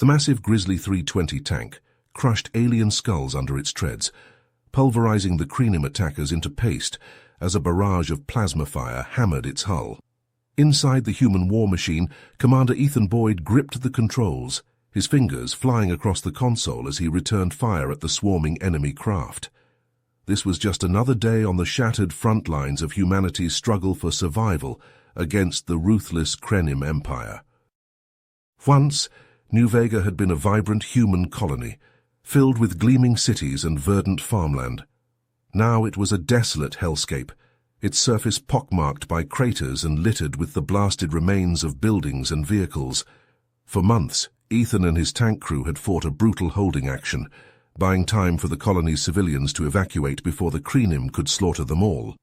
The massive Grizzly 320 tank crushed alien skulls under its treads, pulverizing the Krenim attackers into paste as a barrage of plasma fire hammered its hull. Inside the human war machine, Commander Ethan Boyd gripped the controls, his fingers flying across the console as he returned fire at the swarming enemy craft. This was just another day on the shattered front lines of humanity's struggle for survival against the ruthless Krenim Empire. Once, New Vega had been a vibrant human colony, filled with gleaming cities and verdant farmland. Now it was a desolate hellscape, its surface pockmarked by craters and littered with the blasted remains of buildings and vehicles. For months, Ethan and his tank crew had fought a brutal holding action, buying time for the colony's civilians to evacuate before the Krenim could slaughter them all.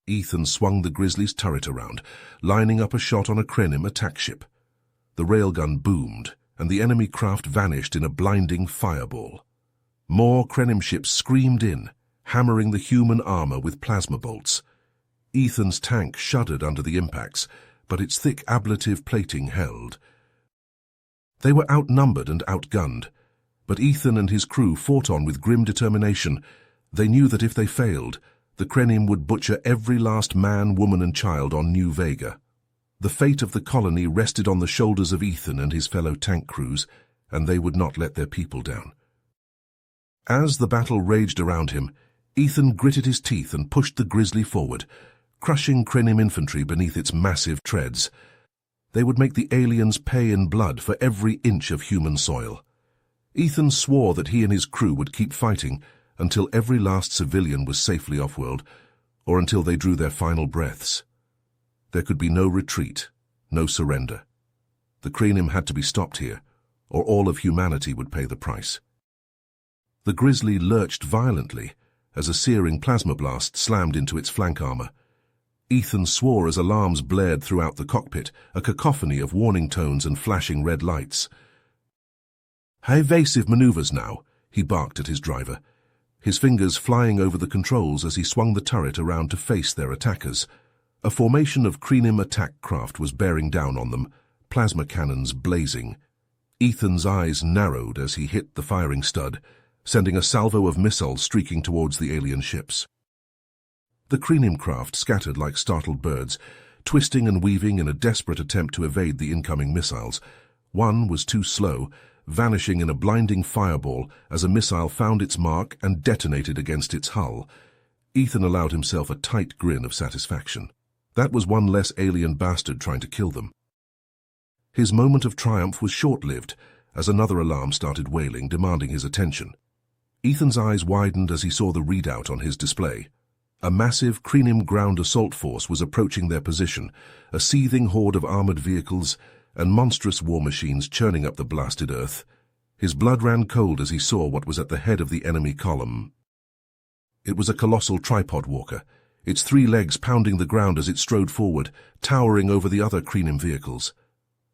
Ethan swung the Grizzly's turret around, lining up a shot on a Krenim attack ship. The railgun boomed, and the enemy craft vanished in a blinding fireball. More Krenim ships screamed in, hammering the human armor with plasma bolts. Ethan's tank shuddered under the impacts, but its thick ablative plating held. They were outnumbered and outgunned, but Ethan and his crew fought on with grim determination. They knew that if they failed, the Krenim would butcher every last man, woman, and child on New Vega. The fate of the colony rested on the shoulders of Ethan and his fellow tank crews, and they would not let their people down. As the battle raged around him, Ethan gritted his teeth and pushed the Grizzly forward, crushing Krenim infantry beneath its massive treads. They would make the aliens pay in blood for every inch of human soil. Ethan swore that he and his crew would keep fighting until every last civilian was safely off-world, or until they drew their final breaths. There could be no retreat, no surrender. The Krenim had to be stopped here, or all of humanity would pay the price. The Grizzly lurched violently as a searing plasma blast slammed into its flank armor. Ethan swore as alarms blared throughout the cockpit, a cacophony of warning tones and flashing red lights. "Evasive maneuvers now," he barked at his driver, his fingers flying over the controls as he swung the turret around to face their attackers. A formation of Krenim attack craft was bearing down on them, plasma cannons blazing. Ethan's eyes narrowed as he hit the firing stud, sending a salvo of missiles streaking towards the alien ships. The Krenim craft scattered like startled birds, twisting and weaving in a desperate attempt to evade the incoming missiles. One was too slow, vanishing in a blinding fireball as a missile found its mark and detonated against its hull. Ethan allowed himself a tight grin of satisfaction. That was one less alien bastard trying to kill them. His moment of triumph was short-lived as another alarm started wailing, demanding his attention. Ethan's eyes widened as he saw the readout on his display. A massive Krenim ground assault force was approaching their position, a seething horde of armored vehicles and monstrous war machines churning up the blasted earth. His blood ran cold as he saw what was at the head of the enemy column. It was a colossal tripod walker, its 3 legs pounding the ground as it strode forward, towering over the other Krenim vehicles.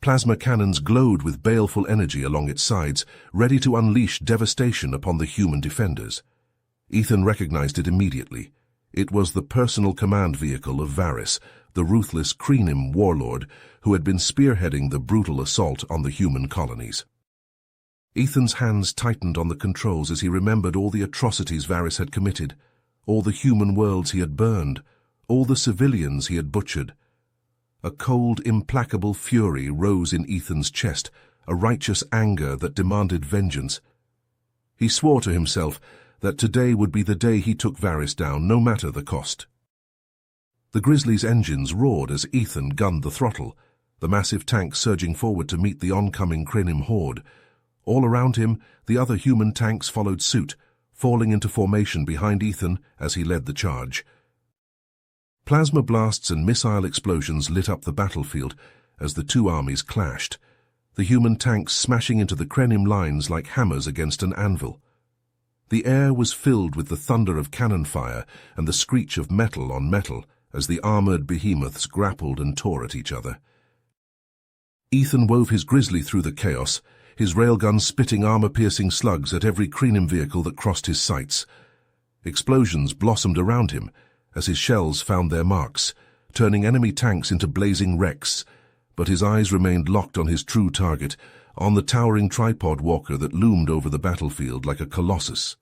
Plasma cannons glowed with baleful energy along its sides, ready to unleash devastation upon the human defenders. Ethan recognized it immediately. It was the personal command vehicle of Varys, the ruthless Krenim warlord who had been spearheading the brutal assault on the human colonies. Ethan's hands tightened on the controls as he remembered all the atrocities Varys had committed, all the human worlds he had burned, all the civilians he had butchered. A cold, implacable fury rose in Ethan's chest, a righteous anger that demanded vengeance. He swore to himself that today would be the day he took Varys down, no matter the cost. The Grizzly's engines roared as Ethan gunned the throttle, the massive tank surging forward to meet the oncoming Krenim horde. All around him, the other human tanks followed suit, falling into formation behind Ethan as he led the charge. Plasma blasts and missile explosions lit up the battlefield as the two armies clashed, the human tanks smashing into the Krenim lines like hammers against an anvil. The air was filled with the thunder of cannon fire and the screech of metal on metal as the armored behemoths grappled and tore at each other. Ethan wove his Grizzly through the chaos, his railgun spitting armor-piercing slugs at every Krenim vehicle that crossed his sights. Explosions blossomed around him as his shells found their marks, turning enemy tanks into blazing wrecks, but his eyes remained locked on his true target, on the towering tripod walker that loomed over the battlefield like a colossus.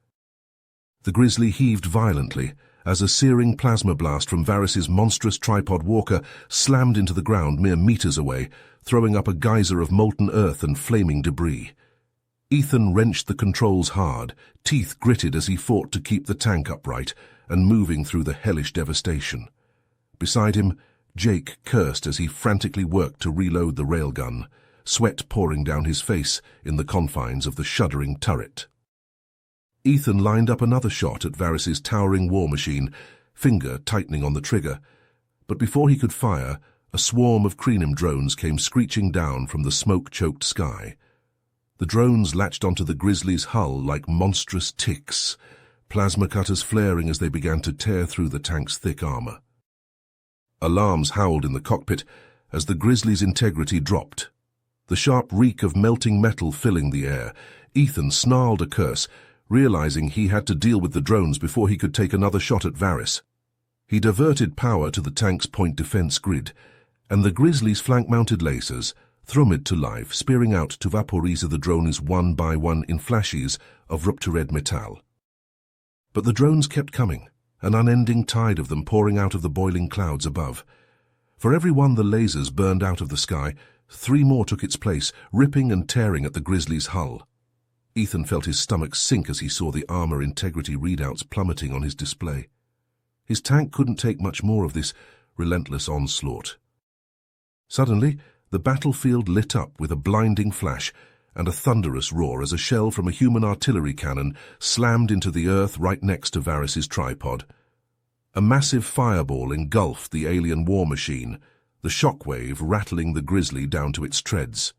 The grizzly heaved violently as a searing plasma blast from Varys's monstrous tripod walker slammed into the ground mere meters away, throwing up a geyser of molten earth and flaming debris. Ethan wrenched the controls hard, teeth gritted as he fought to keep the tank upright and moving through the hellish devastation. Beside him, Jake cursed as he frantically worked to reload the railgun, sweat pouring down his face in the confines of the shuddering turret. Ethan lined up another shot at Varys's towering war machine, finger tightening on the trigger, but before he could fire, a swarm of Kreenim drones came screeching down from the smoke-choked sky. The drones latched onto the grizzly's hull like monstrous ticks, plasma cutters flaring as they began to tear through the tank's thick armor. Alarms howled in the cockpit as the grizzly's integrity dropped. The sharp reek of melting metal filling the air, Ethan snarled a curse, realizing he had to deal with the drones before he could take another shot at Varys. He diverted power to the tank's point defense grid, and the grizzly's flank-mounted lasers thrummed to life, spearing out to vaporize the drones one by one in flashes of ruptured metal. But the drones kept coming, an unending tide of them pouring out of the boiling clouds above. For every one the lasers burned out of the sky, 3 more took its place, ripping and tearing at the grizzly's hull. Ethan felt his stomach sink as he saw the armor integrity readouts plummeting on his display. His tank couldn't take much more of this relentless onslaught. Suddenly, the battlefield lit up with a blinding flash and a thunderous roar as a shell from a human artillery cannon slammed into the earth right next to Varys's tripod. A massive fireball engulfed the alien war machine, the shockwave rattling the grizzly down to its treads.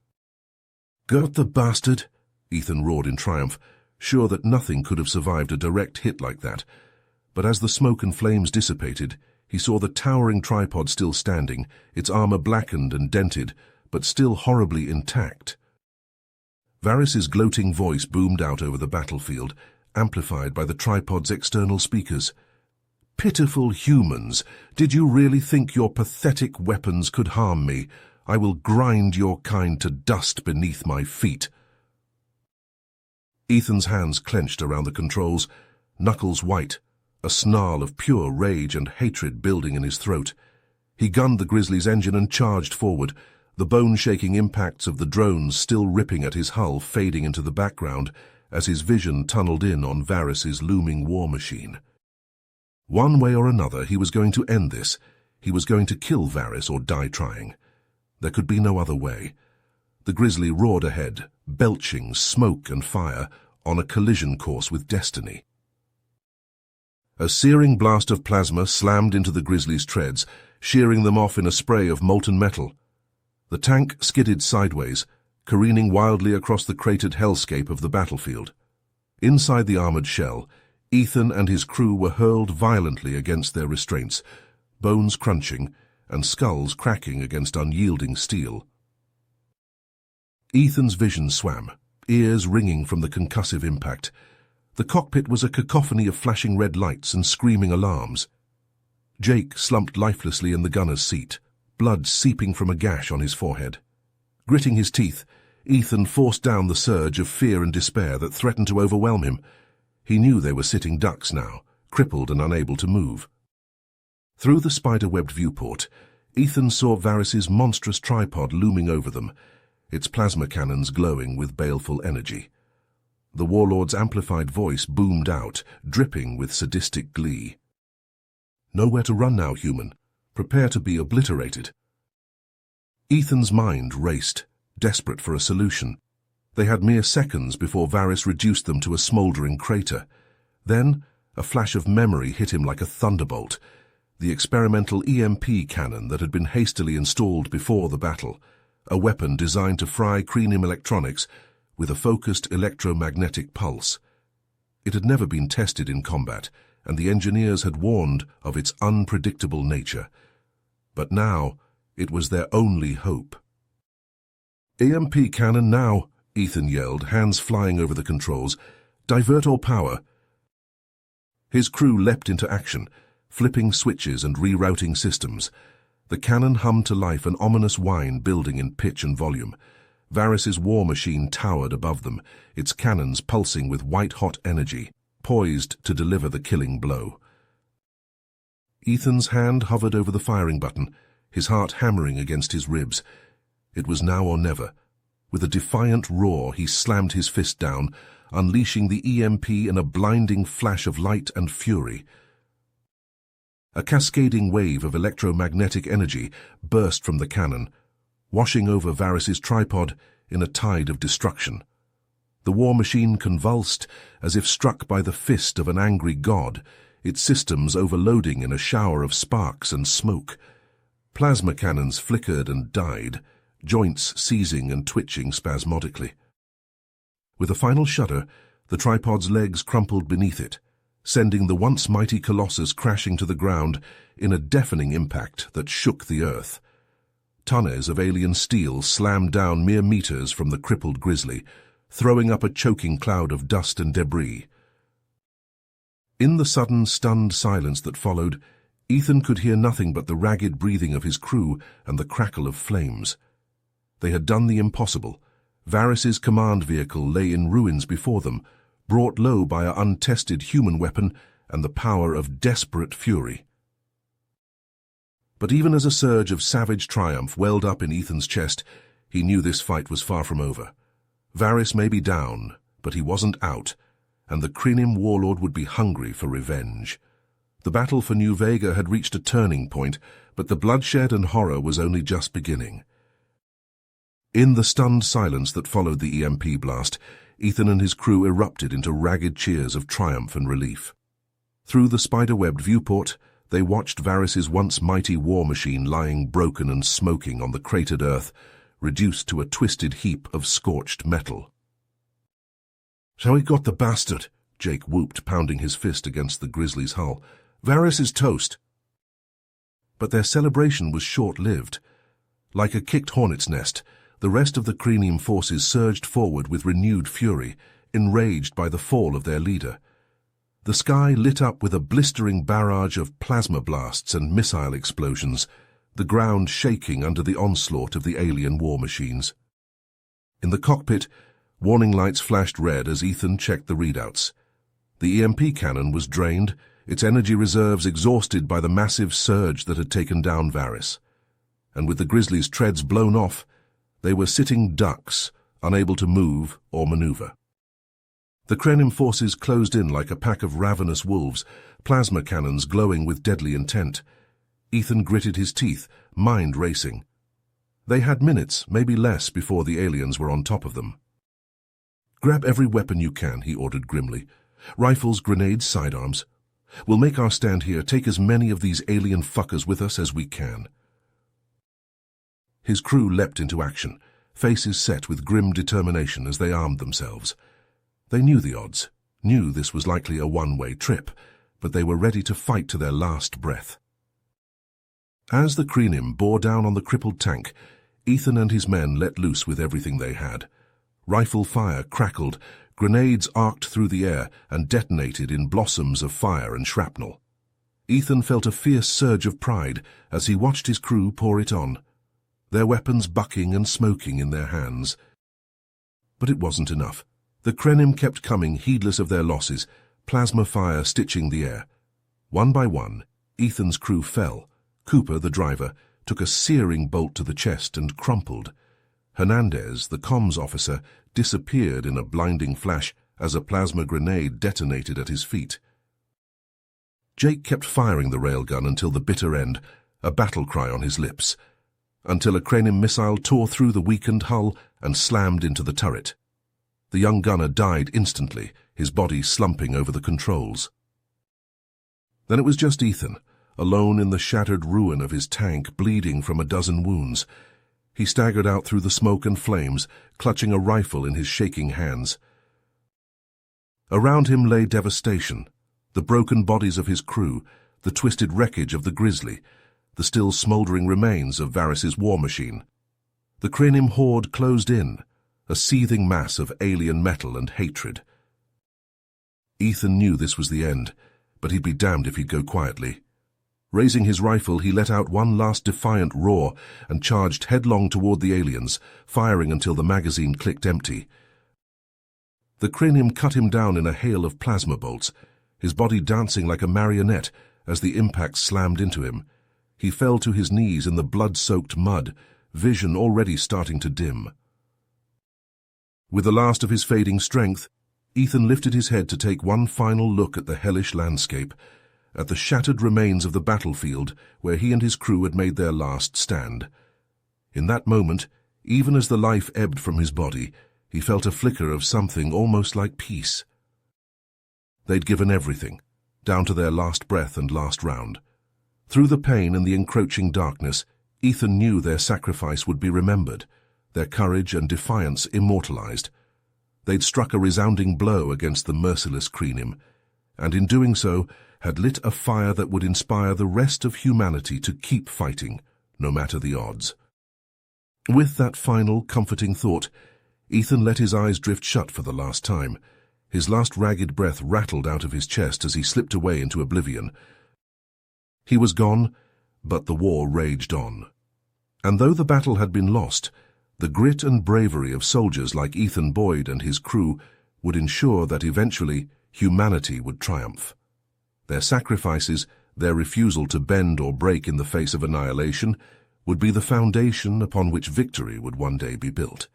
"Got the bastard!" Ethan roared in triumph, sure that nothing could have survived a direct hit like that. But as the smoke and flames dissipated, he saw the towering tripod still standing, its armor blackened and dented, but still horribly intact. Varys's gloating voice boomed out over the battlefield, amplified by the tripod's external speakers. "Pitiful humans, did you really think your pathetic weapons could harm me? I will grind your kind to dust beneath my feet." Ethan's hands clenched around the controls, knuckles white, a snarl of pure rage and hatred building in his throat. He gunned the grizzly's engine and charged forward, the bone-shaking impacts of the drones still ripping at his hull fading into the background as his vision tunneled in on Varys's looming war machine. One way or another, he was going to end this. He was going to kill Varys or die trying. There could be no other way. The grizzly roared ahead, belching smoke and fire, on a collision course with destiny. A searing blast of plasma slammed into the grizzly's treads, shearing them off in a spray of molten metal. The tank skidded sideways, careening wildly across the cratered hellscape of the battlefield. Inside the armored shell, Ethan and his crew were hurled violently against their restraints, bones crunching and skulls cracking against unyielding steel. Ethan's vision swam, ears ringing from the concussive impact. The cockpit was a cacophony of flashing red lights and screaming alarms. Jake slumped lifelessly in the gunner's seat, blood seeping from a gash on his forehead. Gritting his teeth, Ethan forced down the surge of fear and despair that threatened to overwhelm him. He knew they were sitting ducks now, crippled and unable to move. Through the spider-webbed viewport, Ethan saw Varys's monstrous tripod looming over them, its plasma cannons glowing with baleful energy. The warlord's amplified voice boomed out, dripping with sadistic glee. "Nowhere to run now, human. Prepare to be obliterated." Ethan's mind raced, desperate for a solution. They had mere seconds before Varys reduced them to a smouldering crater. Then, a flash of memory hit him like a thunderbolt. The experimental EMP cannon that had been hastily installed before the battle, a weapon designed to fry Kreenim electronics with a focused electromagnetic pulse. It had never been tested in combat, and the engineers had warned of its unpredictable nature. But now, it was their only hope. "EMP cannon now," Ethan yelled, hands flying over the controls. "Divert all power." His crew leapt into action, flipping switches and rerouting systems. The cannon hummed to life, an ominous whine building in pitch and volume. Varys's war machine towered above them, its cannons pulsing with white-hot energy, poised to deliver the killing blow. Ethan's hand hovered over the firing button, his heart hammering against his ribs. It was now or never. With a defiant roar, he slammed his fist down, unleashing the EMP in a blinding flash of light and fury. A cascading wave of electromagnetic energy burst from the cannon, washing over Varys's tripod in a tide of destruction. The war machine convulsed as if struck by the fist of an angry god, its systems overloading in a shower of sparks and smoke. Plasma cannons flickered and died, joints seizing and twitching spasmodically. With a final shudder, the tripod's legs crumpled beneath it, sending the once mighty colossus crashing to the ground in a deafening impact that shook the earth. Tonnes of alien steel slammed down mere meters from the crippled grizzly, throwing up a choking cloud of dust and debris. In the sudden, stunned silence that followed, Ethan could hear nothing but the ragged breathing of his crew and the crackle of flames. They had done the impossible. Varys's command vehicle lay in ruins before them, brought low by an untested human weapon and the power of desperate fury. But even as a surge of savage triumph welled up in Ethan's chest, he knew this fight was far from over. Varys may be down, but he wasn't out, and the Crinim warlord would be hungry for revenge. The battle for New Vega had reached a turning point, but the bloodshed and horror was only just beginning. In the stunned silence that followed the EMP blast, Ethan and his crew erupted into ragged cheers of triumph and relief. Through the spider-webbed viewport, they watched Varys's once mighty war machine lying broken and smoking on the cratered earth, reduced to a twisted heap of scorched metal. "So we got the bastard," Jake whooped, pounding his fist against the grizzly's hull. "Varys is toast." But their celebration was short-lived. Like a kicked hornet's nest, the rest of the Crinim forces surged forward with renewed fury, enraged by the fall of their leader. The sky lit up with a blistering barrage of plasma blasts and missile explosions, the ground shaking under the onslaught of the alien war machines. In the cockpit, warning lights flashed red as Ethan checked the readouts. The EMP cannon was drained, its energy reserves exhausted by the massive surge that had taken down Varys. And with the grizzly's treads blown off, they were sitting ducks, unable to move or maneuver. The Crinim forces closed in like a pack of ravenous wolves, plasma cannons glowing with deadly intent. Ethan gritted his teeth, mind racing. They had minutes, maybe less, before the aliens were on top of them. "Grab every weapon you can," he ordered grimly. "Rifles, grenades, sidearms. We'll make our stand here, take as many of these alien fuckers with us as we can." His crew leapt into action, faces set with grim determination as they armed themselves. They knew the odds, knew this was likely a one-way trip, but they were ready to fight to their last breath. As the Crinim bore down on the crippled tank, Ethan and his men let loose with everything they had. Rifle fire crackled, grenades arced through the air and detonated in blossoms of fire and shrapnel. Ethan felt a fierce surge of pride as he watched his crew pour it on, their weapons bucking and smoking in their hands. But it wasn't enough. The Crinim kept coming, heedless of their losses, plasma fire stitching the air. One by one, Ethan's crew fell. Cooper, the driver, took a searing bolt to the chest and crumpled. Hernandez, the comms officer, disappeared in a blinding flash as a plasma grenade detonated at his feet. Jake kept firing the railgun until the bitter end, a battle cry on his lips, until a Crinim missile tore through the weakened hull and slammed into the turret. The young gunner died instantly, his body slumping over the controls. Then it was just Ethan, alone in the shattered ruin of his tank, bleeding from a dozen wounds. He staggered out through the smoke and flames, clutching a rifle in his shaking hands. Around him lay devastation, the broken bodies of his crew, the twisted wreckage of the grizzly, the still smouldering remains of Varys's war machine. The Crinim horde closed in, a seething mass of alien metal and hatred. Ethan knew this was the end, but he'd be damned if he'd go quietly. Raising his rifle, he let out one last defiant roar and charged headlong toward the aliens, firing until the magazine clicked empty. The cranium cut him down in a hail of plasma bolts, his body dancing like a marionette as the impact slammed into him. He fell to his knees in the blood-soaked mud, vision already starting to dim. With the last of his fading strength, Ethan lifted his head to take one final look at the hellish landscape, at the shattered remains of the battlefield where he and his crew had made their last stand. In that moment, even as the life ebbed from his body, he felt a flicker of something almost like peace. They'd given everything, down to their last breath and last round. Through the pain and the encroaching darkness, Ethan knew their sacrifice would be remembered, their courage and defiance immortalized. They'd struck a resounding blow against the merciless cranium, and in doing so had lit a fire that would inspire the rest of humanity to keep fighting, no matter the odds. With that final, comforting thought, Ethan let his eyes drift shut for the last time. His last ragged breath rattled out of his chest as he slipped away into oblivion. He was gone, but the war raged on. And though the battle had been lost, the grit and bravery of soldiers like Ethan Boyd and his crew would ensure that eventually humanity would triumph. Their sacrifices, their refusal to bend or break in the face of annihilation, would be the foundation upon which victory would one day be built.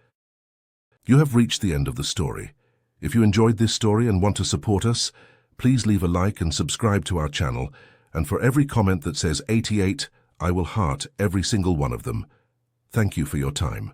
You have reached the end of the story. If you enjoyed this story and want to support us, please leave a like and subscribe to our channel, and for every comment that says 88, I will heart every single one of them. Thank you for your time.